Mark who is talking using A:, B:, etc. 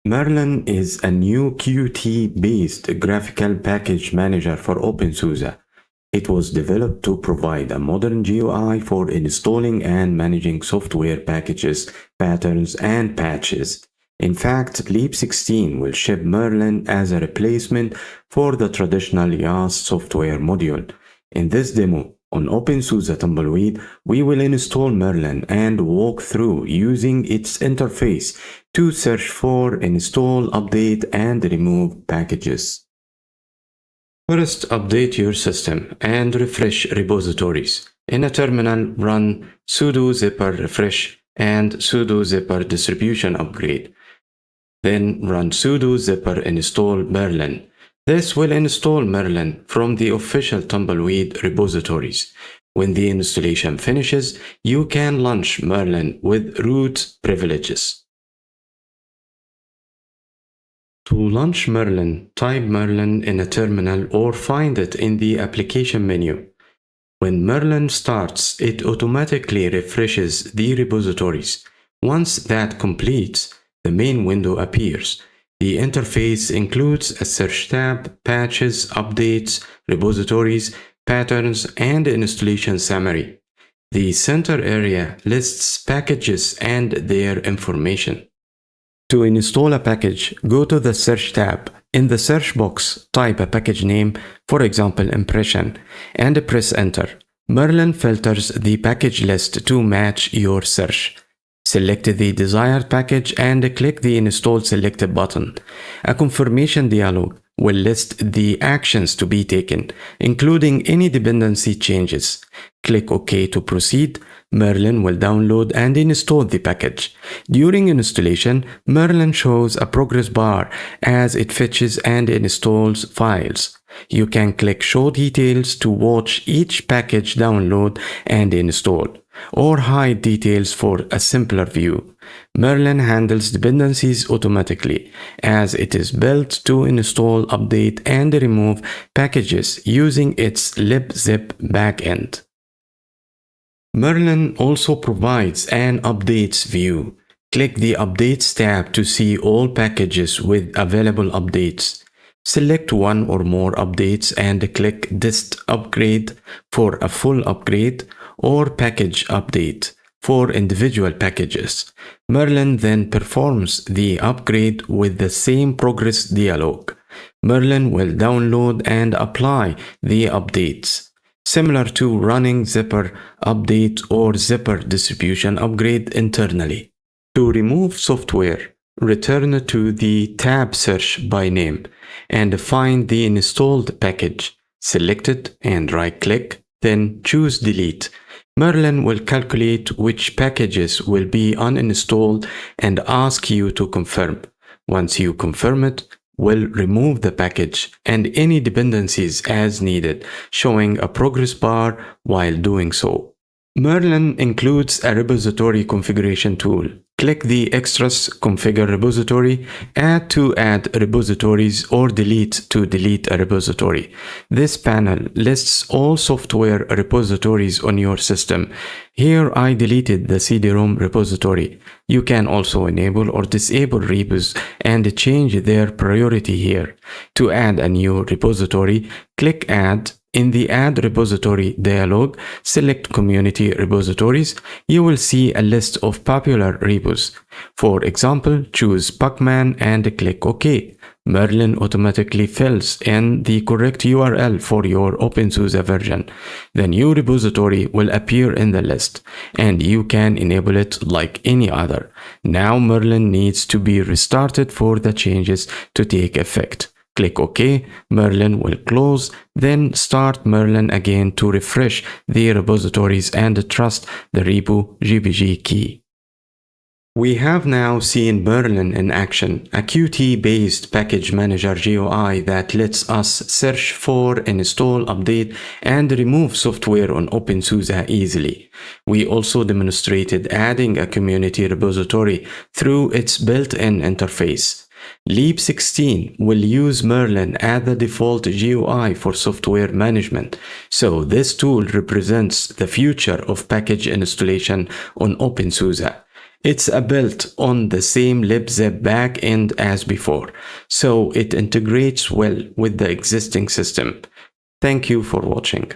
A: Myrlyn is a new Qt-based graphical package manager for openSUSE. It was developed to provide a modern GUI for installing and managing software packages, patterns, and patches. In fact, Leap 16 will ship Myrlyn as a replacement for the traditional YaST software module. In this demo, on openSUSE Tumbleweed, we will install Myrlyn and walk through using its interface to search for, install, update, and remove packages. First, update your system and refresh repositories. In a terminal, run sudo zipper refresh and sudo zipper distribution upgrade. Then run sudo zipper install Myrlyn. This will install Myrlyn from the official Tumbleweed repositories. When the installation finishes, you can launch Myrlyn with root privileges. To launch Myrlyn, type Myrlyn in a terminal or find it in the application menu. When Myrlyn starts, it automatically refreshes the repositories. Once that completes, the main window appears. The interface includes a search tab, patches, updates, repositories, patterns, and installation summary. The center area lists packages and their information. To install a package, go to the Search tab. In the search box, type a package name, for example Impression, and press Enter. Myrlyn filters the package list to match your search. Select the desired package and click the Install Selected button. A confirmation dialog will list the actions to be taken, including any dependency changes. Click OK to proceed. Myrlyn will download and install the package. During installation, Myrlyn shows a progress bar as it fetches and installs files. You can click Show Details to watch each package download and install, or hide details for a simpler view. Myrlyn handles dependencies automatically, as it is built to install, update, and remove packages using its libzip backend. Myrlyn also provides an Updates view. Click the Updates tab to see all packages with available updates. Select one or more updates and click Dist Upgrade for a full upgrade, or Package Update for individual packages. Myrlyn then performs the upgrade with the same progress dialog. Myrlyn will download and apply the updates, similar to running zipper update or zipper distribution upgrade internally. To remove software, return to the tab search by name and find the installed package. Select it and right-click, then choose Delete. Myrlyn will calculate which packages will be uninstalled and ask you to confirm. Once you confirm it, will remove the package and any dependencies as needed, showing a progress bar while doing so. Myrlyn includes a repository configuration tool. Click the Extras Configure Repository, Add to add repositories, or Delete to delete a repository. This panel lists all software repositories on your system. Here I deleted the CD-ROM repository. You can also enable or disable repos and change their priority here. To add a new repository, click Add. In the Add Repository dialog, select Community Repositories. You will see a list of popular repos. For example, choose Packman and click OK. Myrlyn automatically fills in the correct URL for your openSUSE version. The new repository will appear in the list, and you can enable it like any other. Now Myrlyn needs to be restarted for the changes to take effect. Click OK, Myrlyn will close, then start Myrlyn again to refresh the repositories and trust the repo GPG key. We have now seen Myrlyn in action, a Qt-based package manager GUI that lets us search for, install, update, and remove software on openSUSE easily. We also demonstrated adding a community repository through its built-in interface. Leap 16 will use Myrlyn as the default GUI for software management, so this tool represents the future of package installation on openSUSE. It's built on the same libzip backend as before, so it integrates well with the existing system. Thank you for watching.